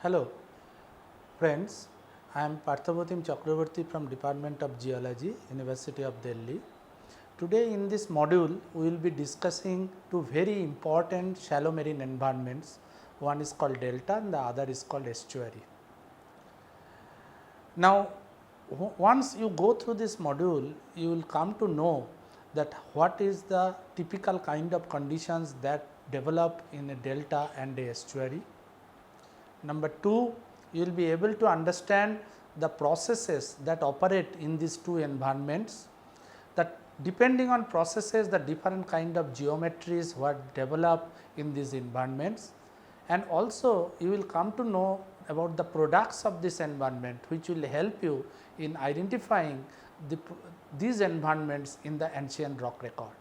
Hello friends, I am Parthabatim Chakravarti from Department of Geology, University of Delhi. Today in this module, we will be discussing two very important shallow marine environments. One is called delta and the other is called estuary. Now, once you go through this module, you will come to know that what is the typical kind of conditions that develop in a delta and a estuary. Number 2, you will be able to understand the processes that operate in these two environments, that depending on processes the different kind of geometries what develop in these environments, and also you will come to know about the products of this environment which will help you in identifying these environments in the ancient rock record.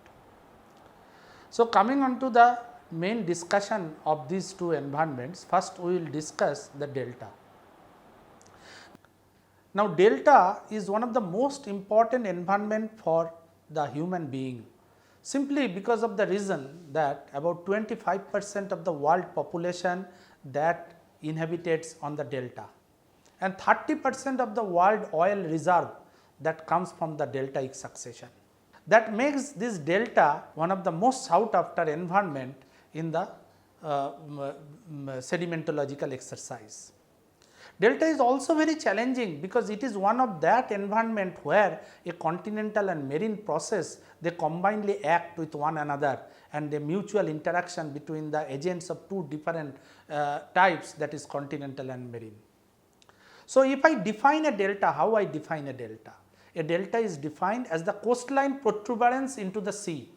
So, coming on to the main discussion of these two environments, first we will discuss the delta. Now, delta is one of the most important environment for the human being, simply because of the reason that about 25% of the world population that inhabits on the delta and 30% of the world oil reserve that comes from the deltaic succession. That makes this delta one of the most sought after environment in the sedimentological exercise. Delta is also very challenging because it is one of that environment where a continental and marine process they combinedly act with one another, and the mutual interaction between the agents of two different types, that is continental and marine. So, if I define a delta, how I define a delta? A delta is defined as the coastline protuberance into the sea,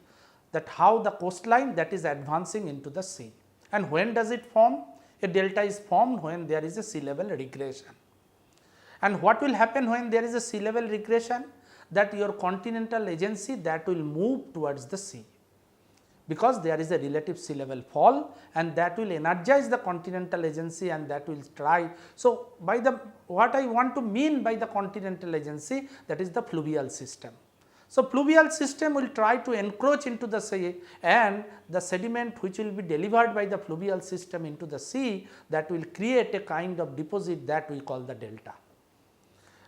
that how the coastline that is advancing into the sea. And when does it form? A delta is formed when there is a sea level regression. And what will happen when there is a sea level regression? That your continental agency that will move towards the sea, because there is a relative sea level fall, and that will energize the continental agency and that will try. So, by the what I want to mean by the continental agency, that is the fluvial system. So, fluvial system will try to encroach into the sea, and the sediment which will be delivered by the fluvial system into the sea, that will create a kind of deposit that we call the delta.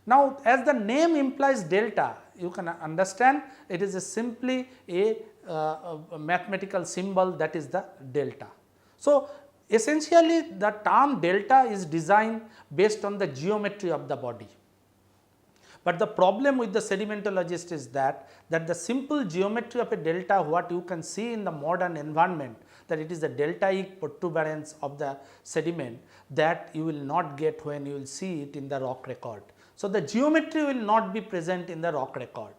Now, as the name implies delta, you can understand it is simply a mathematical symbol, that is the delta. So, essentially the term delta is designed based on the geometry of the body. But the problem with the sedimentologist is that the simple geometry of a delta, what you can see in the modern environment, that it is the deltaic protuberance of the sediment, that you will not get when you will see it in the rock record. So, the geometry will not be present in the rock record.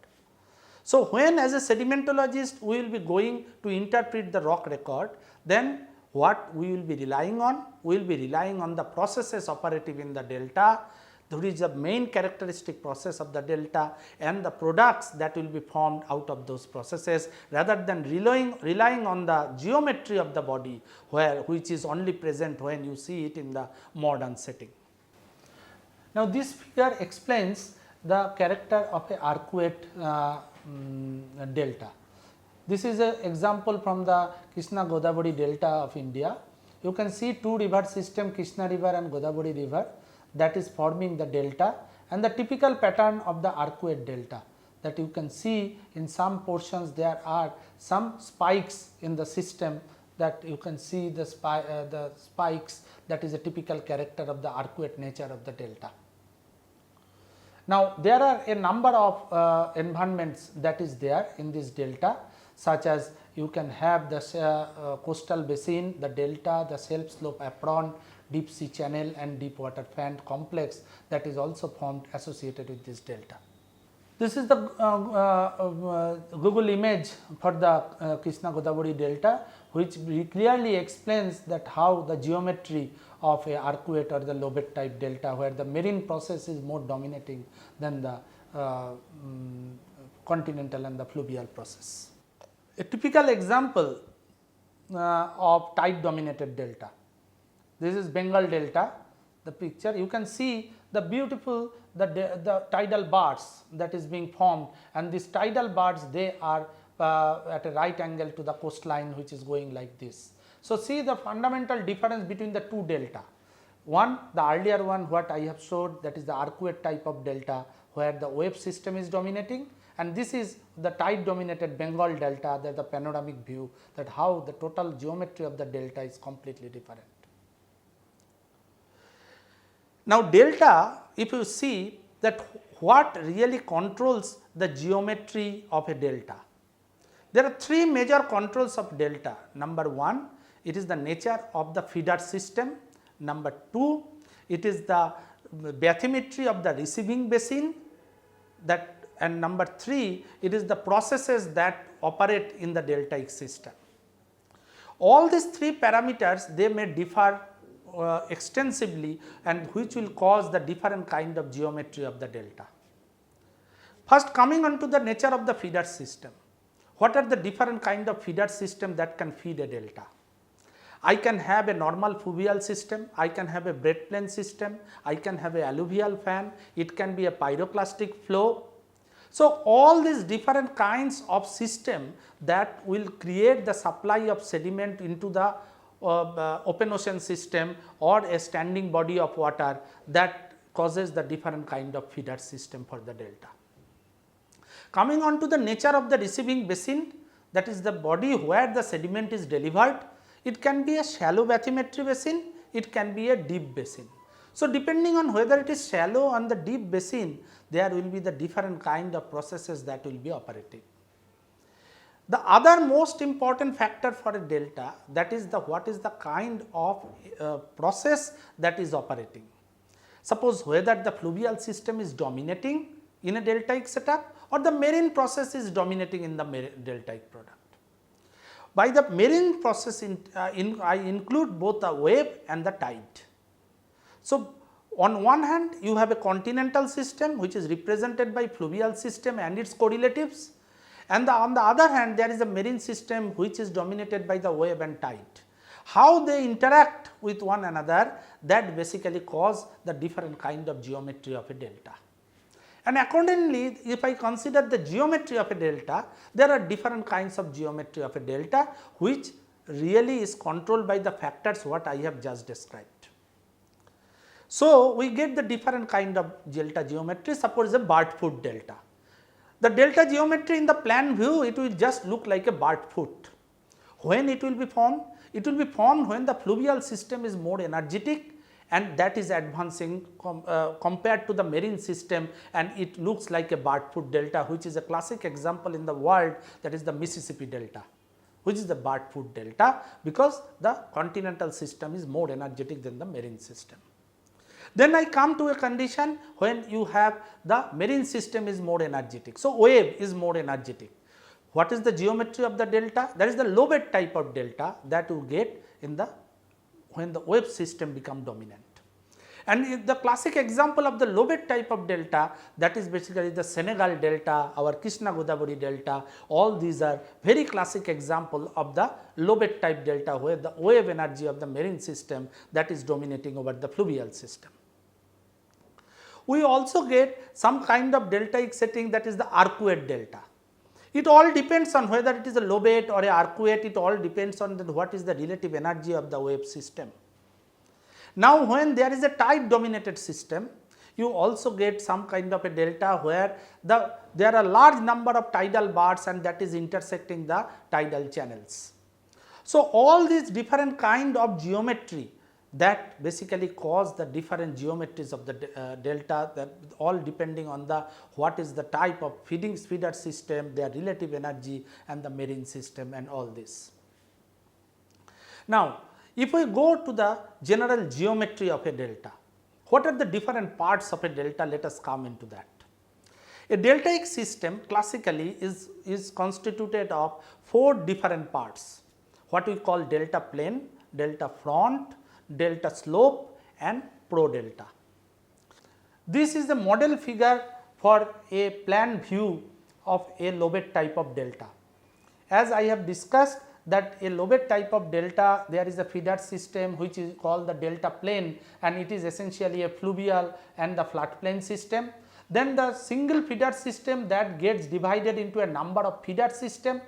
So, when as a sedimentologist we will be going to interpret the rock record, then what we will be relying on? We will be relying on the processes operative in the delta, that is the main characteristic process of the delta, and the products that will be formed out of those processes, rather than relying on the geometry of the body, which is only present when you see it in the modern setting. Now, this figure explains the character of a arcuate delta. This is an example from the Krishna Godavari delta of India. You can see two river system, Krishna river and Godavari river, that is forming the delta, and the typical pattern of the arcuate delta, that you can see in some portions there are some spikes in the system, that you can see the spikes, that is a typical character of the arcuate nature of the delta. Now, there are a number of environments that is there in this delta, such as you can have the coastal basin, the delta, the self slope apron, deep sea channel and deep water fan complex that is also formed associated with this delta. This is the Google image for the Krishna Godavari delta, which clearly explains that how the geometry of a arcuate or the lobate type delta, where the marine process is more dominating than the continental and the fluvial process. A typical example of tide dominated delta. This is Bengal delta, the picture. You can see the beautiful the tidal bars that is being formed, and these tidal bars they are at a right angle to the coastline, which is going like this. So, see the fundamental difference between the two delta. One, the earlier one what I have showed, that is the arcuate type of delta where the wave system is dominating, and this is the tide dominated Bengal delta, that the panoramic view, that how the total geometry of the delta is completely different. Now, delta, if you see that what really controls the geometry of a delta, there are three major controls of delta. Number one, it is the nature of the feeder system. Number two, it is the bathymetry of the receiving basin, that, and number three, it is the processes that operate in the deltaic system. All these three parameters, they may differ extensively, and which will cause the different kind of geometry of the delta. First, coming on to the nature of the feeder system. What are the different kind of feeder system that can feed a delta? I can have a normal fluvial system, I can have a bed plane system, I can have a alluvial fan, it can be a pyroclastic flow. So, all these different kinds of system that will create the supply of sediment into the open ocean system or a standing body of water, that causes the different kind of feeder system for the delta. Coming on to the nature of the receiving basin, that is the body where the sediment is delivered, it can be a shallow bathymetry basin, it can be a deep basin. So, depending on whether it is shallow or the deep basin, there will be the different kind of processes that will be operating. The other most important factor for a delta, that is the what is the kind of process that is operating. Suppose whether the fluvial system is dominating in a deltaic setup or the marine process is dominating in the deltaic product. By the marine process, I include both the wave and the tide. So, on one hand you have a continental system which is represented by fluvial system and its correlatives, and on the other hand there is a marine system which is dominated by the wave and tide. How they interact with one another, that basically cause the different kind of geometry of a delta. And accordingly, if I consider the geometry of a delta, there are different kinds of geometry of a delta which really is controlled by the factors what I have just described. So, we get the different kind of delta geometry. Suppose a bird foot delta. The delta geometry in the plan view, it will just look like a bird foot. When it will be formed? It will be formed when the fluvial system is more energetic and that is advancing compared to the marine system, and it looks like a bird foot delta, which is a classic example in the world, that is the Mississippi delta, which is the bird foot delta, because the continental system is more energetic than the marine system. Then I come to a condition when you have the marine system is more energetic. So, wave is more energetic. What is the geometry of the delta? That is the lobate type of delta that you get in the when the wave system become dominant. And the classic example of the lobate type of delta, that is basically the Senegal delta, our Krishna Godavari delta, all these are very classic example of the lobate type delta, where the wave energy of the marine system that is dominating over the fluvial system. We also get some kind of deltaic setting, that is the arcuate delta. It all depends on whether it is a lobate or a arcuate, it all depends on what is the relative energy of the wave system. Now, when there is a tide dominated system, you also get some kind of a delta where there are large number of tidal bars and that is intersecting the tidal channels. So, all these different kind of geometry that basically cause the different geometries of the delta, that all depending on the what is the type of feeder system, their relative energy and the marine system and all this. Now, if we go to the general geometry of a delta, what are the different parts of a delta? Let us come into that. A deltaic system classically is constituted of 4 different parts, what we call delta plane, delta front, delta slope and pro delta. This is the model figure for a plan view of a lobate type of delta. As I have discussed that a lobate type of delta, there is a feeder system which is called the delta plane, and it is essentially a fluvial and the floodplain system. Then the single feeder system that gets divided into a number of feeder system.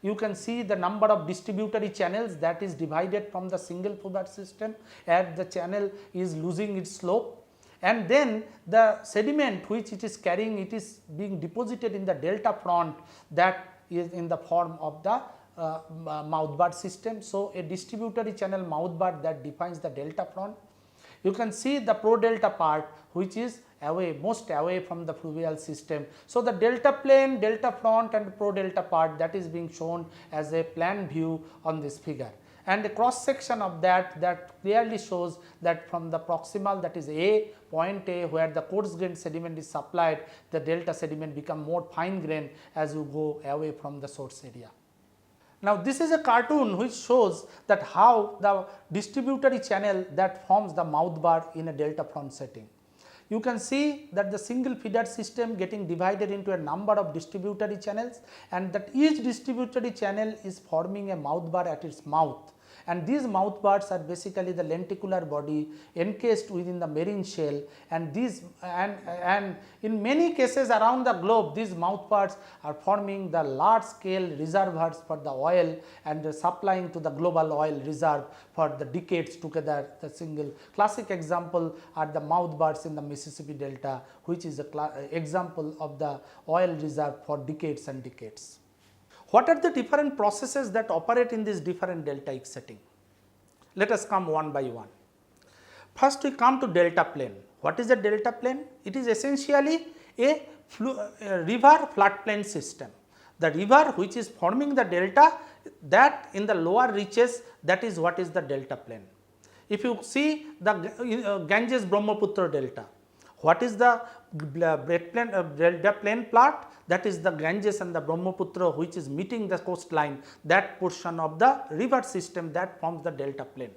you can see the number of distributary channels that is divided from the single feeder system as the channel is losing its slope, and then the sediment which it is carrying, it is being deposited in the delta front that is in the form of the mouth bar system. So, a distributary channel mouth bar that defines the delta front. You can see the pro delta part which is away, most away from the fluvial system. So, the delta plane, delta front and pro delta part, that is being shown as a plan view on this figure, and the cross section of that clearly shows that from the proximal, that is A, point A, where the coarse grained sediment is supplied, the delta sediment become more fine grained as you go away from the source area. Now, this is a cartoon which shows that how the distributary channel that forms the mouth bar in a delta front setting. You can see that the single feeder system getting divided into a number of distributary channels, and that each distributary channel is forming a mouth bar at its mouth, and these mouth bars are basically the lenticular body encased within the marine shell, and these and in many cases around the globe, these mouth bars are forming the large scale reservoirs for the oil and supplying to the global oil reserve for the decades together. The single classic example are the mouth bars in the Mississippi Delta, which is a example of the oil reserve for decades and decades. What are the different processes that operate in this different deltaic setting? Let us come one by one. First, we come to delta plane. What is a delta plane? It is essentially a river floodplain system. The river which is forming the delta, that in the lower reaches, that is what is the delta plane. If you see the Ganges Brahmaputra delta, what is the delta plane plot? That is the Ganges and the Brahmaputra which is meeting the coastline, that portion of the river system that forms the delta plane.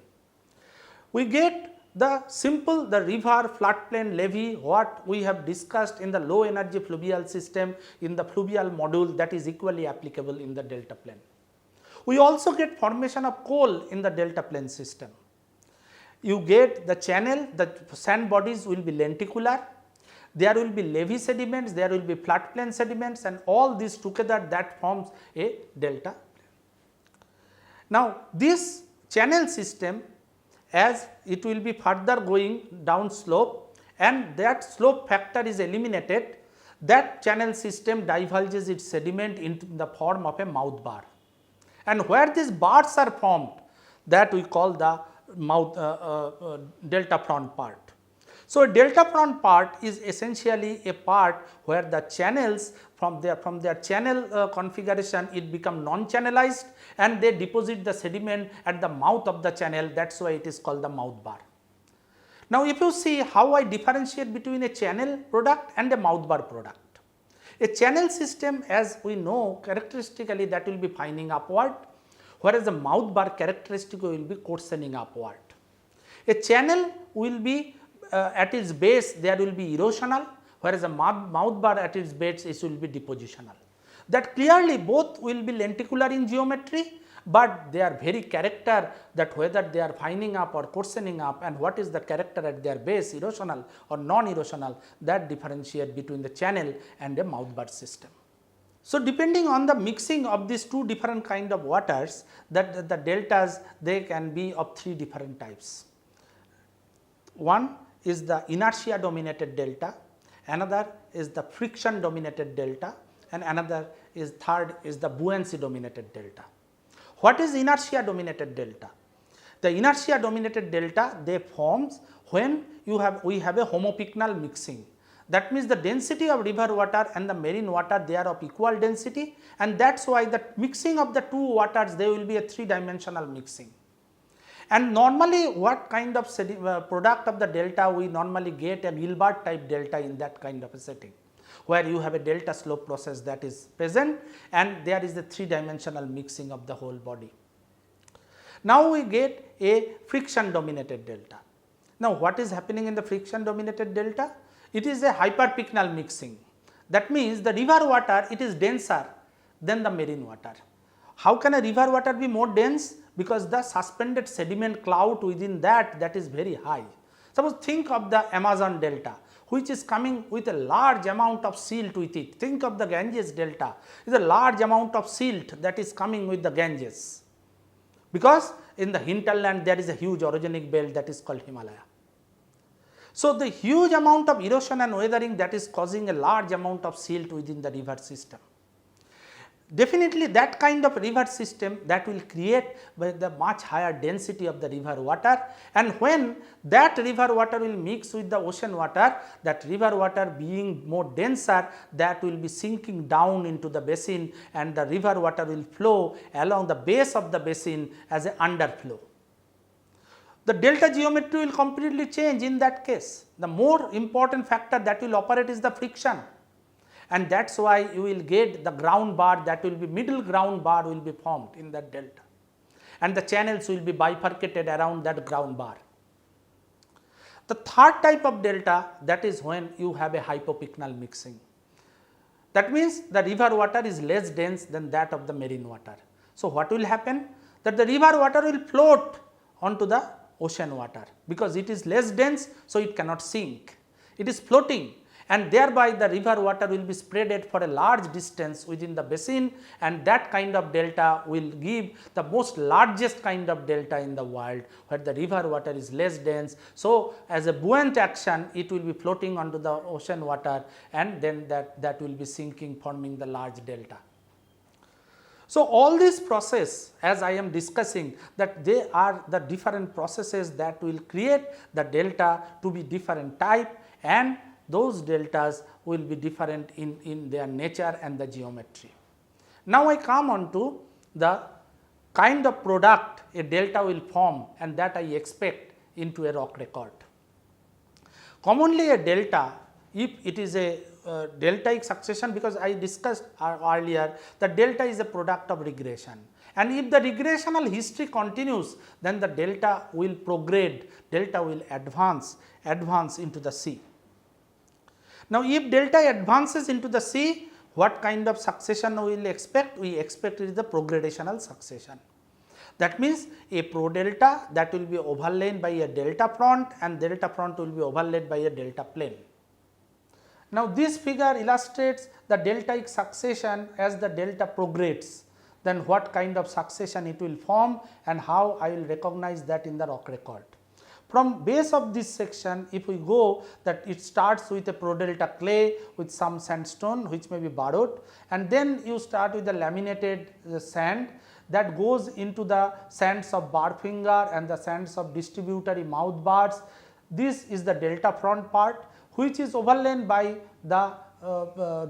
We get the simple the river floodplain levee, what we have discussed in the low energy fluvial system in the fluvial module, that is equally applicable in the delta plane. We also get formation of coal in the delta plane system. You get the channel, the sand bodies will be lenticular, there will be levee sediments, there will be floodplain sediments, and all these together that forms a delta plane. Now, this channel system, as it will be further going down slope and that slope factor is eliminated, that channel system divulges its sediment into the form of a mouth bar, and where these bars are formed, that we call the mouth delta front part. So, a delta front part is essentially a part where the channels from their channel configuration, it become non-channelized and they deposit the sediment at the mouth of the channel, that is why it is called the mouth bar. Now, if you see how I differentiate between a channel product and a mouth bar product. A channel system, as we know, characteristically that will be fining upward, whereas the mouth bar characteristically will be coarsening upward. A channel will be at its base there will be erosional, whereas a mouth bar at its base it will be depositional. That clearly both will be lenticular in geometry, but their very character, that whether they are fining up or coarsening up and what is the character at their base, erosional or non-erosional, that differentiate between the channel and a mouth bar system. So, depending on the mixing of these two different kind of waters, that the deltas, they can be of three different types. One is the inertia dominated delta, another is the friction dominated delta, and another is third is the buoyancy dominated delta. What is inertia dominated delta? The inertia dominated delta, they forms when we have a homopycnal mixing. That means the density of river water and the marine water, they are of equal density, and that is why the mixing of the two waters, they will be a three-dimensional mixing. And normally what kind of product of the delta, we normally get a Gilbert type delta in that kind of a setting, where you have a delta slope process that is present and there is the three-dimensional mixing of the whole body. Now, we get a friction dominated delta. Now, what is happening in the friction dominated delta? It is a hyperpycnal mixing. That means the river water, it is denser than the marine water. How can a river water be more dense? Because the suspended sediment cloud within that is very high. Suppose think of the Amazon delta, which is coming with a large amount of silt with it. Think of the Ganges delta, is a large amount of silt that is coming with the Ganges, because in the hinterland there is a huge orogenic belt that is called Himalaya. So, the huge amount of erosion and weathering that is causing a large amount of silt within the river system. Definitely that kind of river system that will create by the much higher density of the river water, and when that river water will mix with the ocean water, that river water being more denser, that will be sinking down into the basin, and the river water will flow along the base of the basin as an underflow. The delta geometry will completely change in that case. The more important factor that will operate is the friction, and that is why you will get the ground bar, that will be middle ground bar will be formed in that delta, and the channels will be bifurcated around that ground bar. The third type of delta, that is when you have a hypopycnal mixing. That means the river water is less dense than that of the marine water. So, what will happen? That the river water will float onto the ocean water, because it is less dense, so it cannot sink. It is floating, and thereby the river water will be spreaded for a large distance within the basin, and that kind of delta will give the most largest kind of delta in the world, where the river water is less dense. So, as a buoyant action, it will be floating onto the ocean water, and then that will be sinking, forming the large delta. So, all this process, as I am discussing, that they are the different processes that will create the delta to be different type, and those deltas will be different in their nature and the geometry. Now, I come on to the kind of product a delta will form, and that I expect into a rock record. Commonly a delta, if it is a deltaic succession, because I discussed earlier that delta is a product of regression, and if the regressional history continues, then the delta will prograde, delta will advance into the sea. Now, if delta advances into the sea, what kind of succession we will expect? We expect it is the progradational succession. That means a pro delta that will be overlain by a delta front, and delta front will be overlaid by a delta plane. Now, this figure illustrates the deltaic succession as the delta progrades, then what kind of succession it will form and how I will recognize that in the rock record. From base of this section, if we go, that it starts with a prodelta clay with some sandstone which may be borrowed, and then you start with the laminated sand that goes into the sands of bar finger and the sands of distributary mouth bars. This is the delta front part, which is overlain by the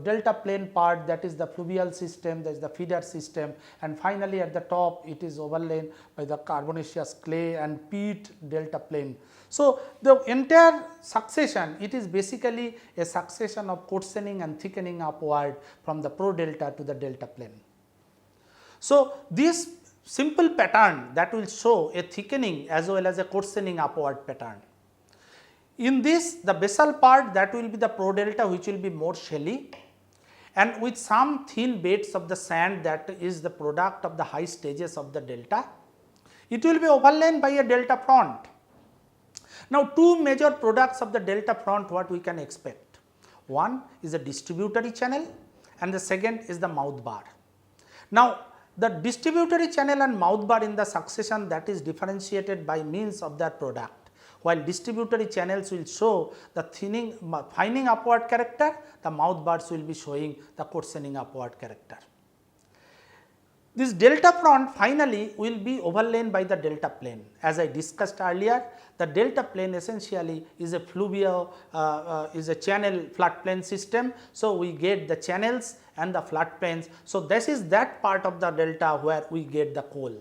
delta plane part, that is the fluvial system, that is the feeder system, and finally at the top it is overlain by the carbonaceous clay and peat delta plane. So, the entire succession, it is basically a succession of coarsening and thickening upward from the pro delta to the delta plane. So, this simple pattern that will show a thickening as well as a coarsening upward pattern. In this, the basal part, that will be the pro delta, which will be more shelly, and with some thin beds of the sand that is the product of the high stages of the delta. It will be overlain by a delta front. Now, two major products of the delta front what we can expect. One is a distributary channel and the second is the mouth bar. Now, the distributary channel and mouth bar in the succession, that is differentiated by means of their product. While distributary channels will show the thinning, fining upward character, the mouth bars will be showing the coarsening upward character. This delta front finally will be overlain by the delta plane. As I discussed earlier, the delta plane essentially is a fluvial, is a channel floodplain system. So, we get the channels and the floodplains. So, this is that part of the delta where we get the coal.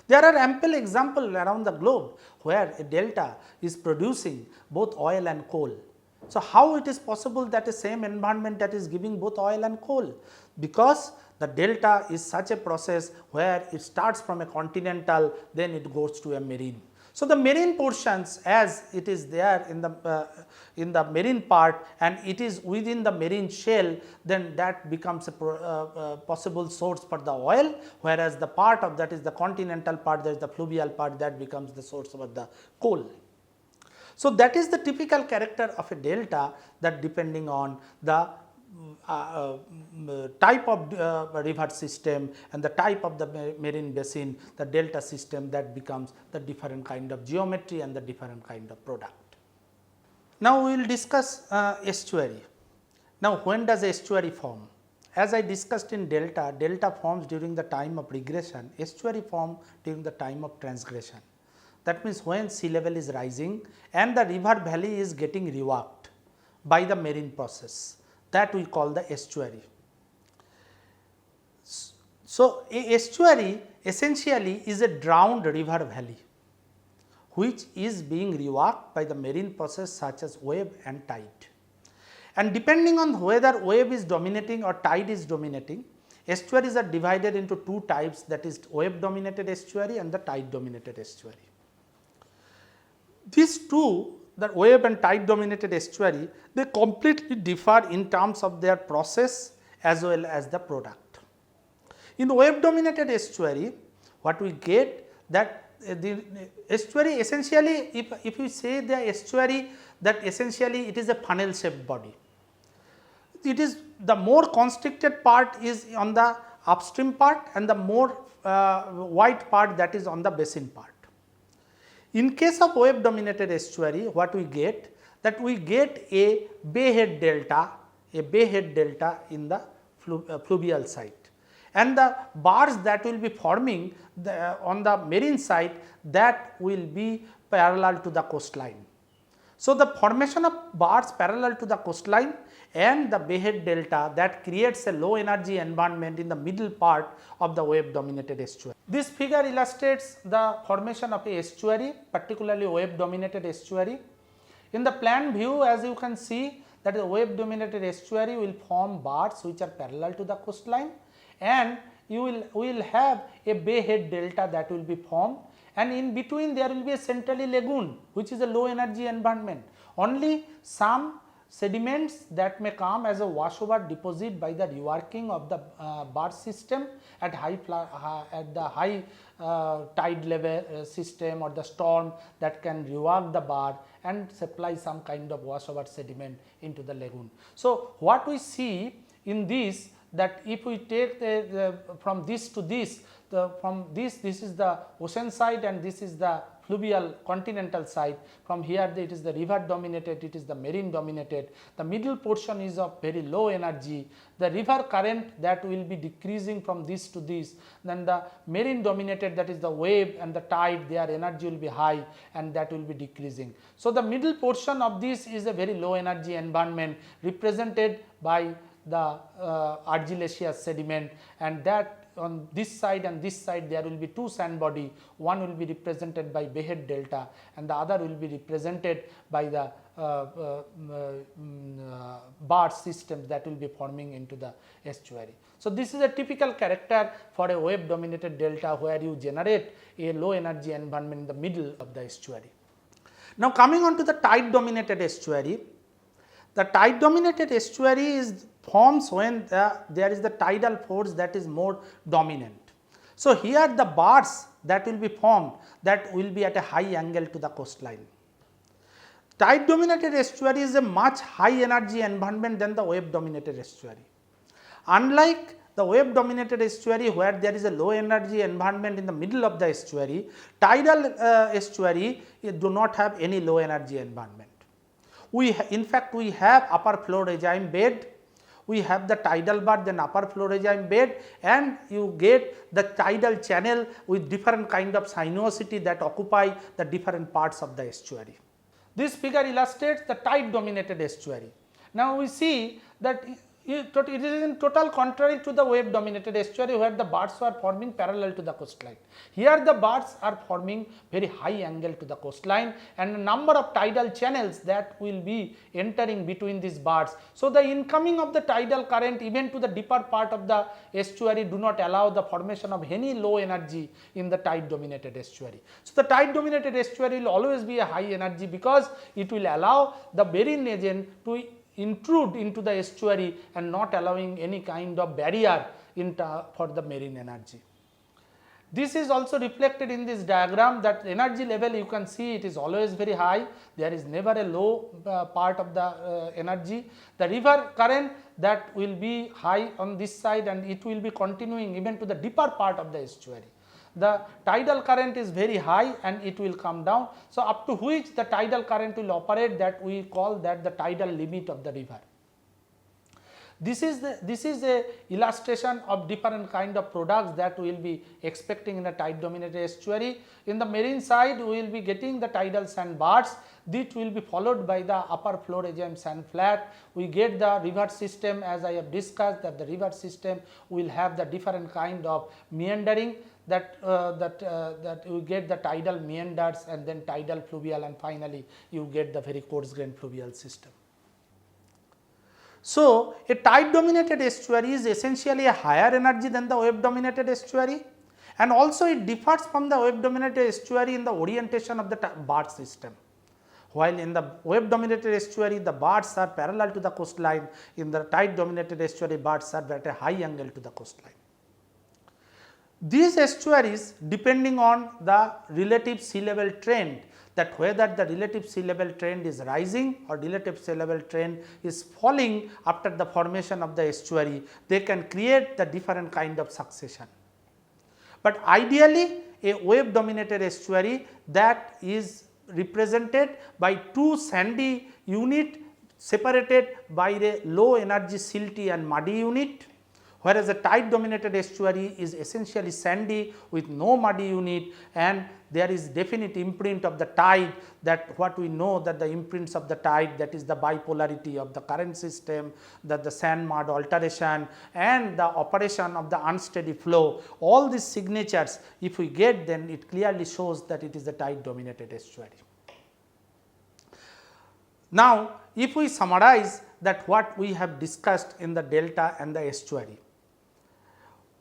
There are ample examples around the globe where a delta is producing both oil and coal. So, how it is possible that a same environment that is giving both oil and coal? Because the delta is such a process where it starts from a continental, then it goes to a marine. So, the marine portions, as it is there in the marine part and it is within the marine shell, then that becomes a possible source for the oil, whereas the part of that is the continental part, that is the fluvial part, that becomes the source of the coal. So, that is the typical character of a delta, that depending on the type of river system and the type of the marine basin, the delta system, that becomes the different kind of geometry and the different kind of product. Now, we will discuss estuary. Now, when does estuary form? As I discussed in delta, delta forms during the time of regression, estuary form during the time of transgression. That means, when sea level is rising and the river valley is getting reworked by the marine process, that we call the estuary. So, a estuary essentially is a drowned river valley, which is being reworked by the marine process such as wave and tide. And depending on whether wave is dominating or tide is dominating, estuaries are divided into two types, that is wave dominated estuary and the tide dominated estuary. These two, the wave and tide dominated estuary, they completely differ in terms of their process as well as the product. In wave dominated estuary, what we get, that the estuary essentially, if you say the estuary, that essentially it is a funnel shaped body. It is the more constricted part is on the upstream part and the more wide part, that is on the basin part. In case of wave dominated estuary, what we get, that we get a bay head delta in the fluvial side, and the bars that will be forming on the marine side, that will be parallel to the coastline. So, the formation of bars parallel to the coastline and the bay head delta, that creates a low energy environment in the middle part of the wave dominated estuary. This figure illustrates the formation of a estuary, particularly wave dominated estuary. In the plan view, as you can see, that the wave dominated estuary will form bars which are parallel to the coastline, and you will have a bay head delta that will be formed, and in between there will be a centrally lagoon, which is a low energy environment. Only some sediments that may come as a washover deposit by the reworking of the bar system at the high tide level system or the storm, that can rework the bar and supply some kind of washover sediment into the lagoon. So, what we see in this, that if we take from this to this, this is the ocean side and this is the fluvial continental side. From here it is the river dominated, it is the marine dominated. The middle portion is of very low energy. The river current, that will be decreasing from this to this. Then the marine dominated, that is the wave and the tide, their energy will be high and that will be decreasing. So, the middle portion of this is a very low energy environment represented by the argillaceous sediment, and that on this side and this side there will be two sand body, one will be represented by bay head delta and the other will be represented by the bar systems that will be forming into the estuary. So, this is a typical character for a wave dominated delta, where you generate a low energy environment in the middle of the estuary. Now, coming on to the tide dominated estuary. The tide dominated estuary forms when there is the tidal force that is more dominant. So, here the bars that will be formed, that will be at a high angle to the coastline. Tide dominated estuary is a much high energy environment than the wave dominated estuary. Unlike the wave dominated estuary, where there is a low energy environment in the middle of the estuary, tidal estuary do not have any low energy environment. In fact, we have upper flow regime bed, we have the tidal bar, then upper flow regime bed, and you get the tidal channel with different kind of sinuosity that occupy the different parts of the estuary. This figure illustrates the tide dominated estuary. Now, we see that it is in total contrary to the wave dominated estuary, where the bars are forming parallel to the coastline. Here the bars are forming very high angle to the coastline, and a number of tidal channels that will be entering between these bars. So, the incoming of the tidal current even to the deeper part of the estuary do not allow the formation of any low energy in the tide dominated estuary. So, the tide dominated estuary will always be a high energy, because it will allow the marine agent to intrude into the estuary and not allowing any kind of barrier for the marine energy. This is also reflected in this diagram, that energy level you can see it is always very high, there is never a low part of the energy. The river current that will be high on this side and it will be continuing even to the deeper part of the estuary. The tidal current is very high and it will come down. So, up to which the tidal current will operate, that we call that the tidal limit of the river. This is a illustration of different kind of products that we will be expecting in a tide dominated estuary. In the marine side, we will be getting the tidal sand bars. This will be followed by the upper floor sand flat. We get the river system, as I have discussed, that the river system will have the different kind of meandering, that you get the tidal meanders and then tidal fluvial, and finally you get the very coarse grained fluvial system. So, a tide dominated estuary is essentially a higher energy than the wave dominated estuary, and also it differs from the wave dominated estuary in the orientation of the bar system. While in the wave dominated estuary the bars are parallel to the coastline, in the tide dominated estuary bars are at a high angle to the coastline. These estuaries, depending on the relative sea level trend, that whether the relative sea level trend is rising or relative sea level trend is falling after the formation of the estuary, they can create the different kind of succession. But ideally a wave dominated estuary, that is represented by two sandy unit separated by a low energy silty and muddy unit, whereas a tide dominated estuary is essentially sandy with no muddy unit, and there is definite imprint of the tide, that what we know, that the imprints of the tide, that is the bipolarity of the current system, that the sand mud alteration and the operation of the unsteady flow, all these signatures if we get, then it clearly shows that it is a tide dominated estuary. Now, if we summarize that what we have discussed in the delta and the estuary,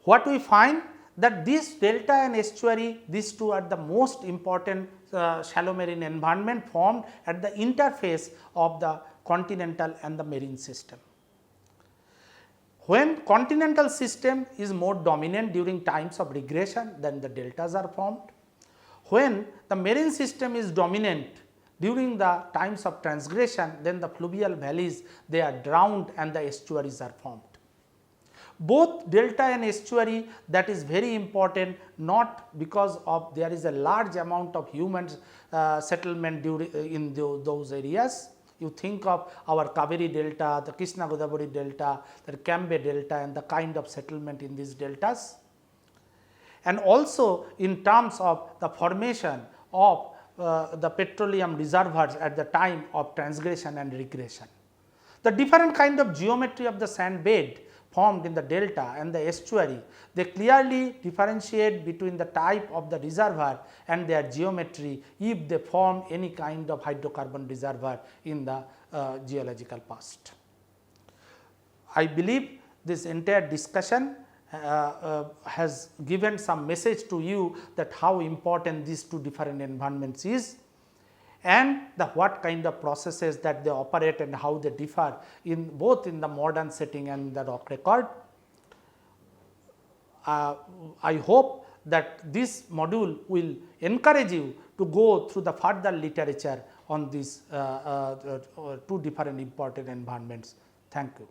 what we find, that this delta and estuary, these two are the most important shallow marine environment formed at the interface of the continental and the marine system. When continental system is more dominant during times of regression, then the deltas are formed. When the marine system is dominant during the times of transgression, then the fluvial valleys, they are drowned and the estuaries are formed. Both delta and estuary, that is very important, not because of there is a large amount of human settlement in those areas. You think of our Kaveri delta, the Krishna Godavari delta, the Cambay delta, and the kind of settlement in these deltas, and also in terms of the formation of the petroleum reservoirs at the time of transgression and regression. The different kind of geometry of the sand bed formed in the delta and the estuary, they clearly differentiate between the type of the reservoir and their geometry if they form any kind of hydrocarbon reservoir in the geological past. I believe this entire discussion has given some message to you that how important these two different environments is, and the what kind of processes that they operate and how they differ in both in the modern setting and the rock record. I hope that this module will encourage you to go through the further literature on these two different important environments. Thank you.